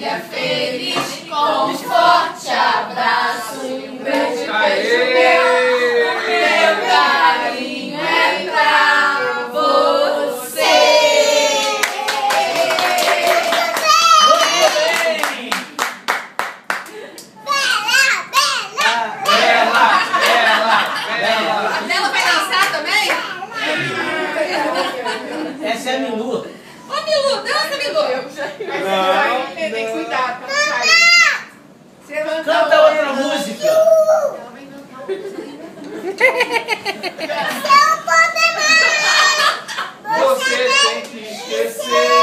família feliz, com um forte abraço e um beijo, meu carinho é pra você. Bela vai dançar também? Essa é a Milu. Ô Milu, dança, Milu. Tem cuidado pra não cair. Canta outra música. Você tem que esquecer.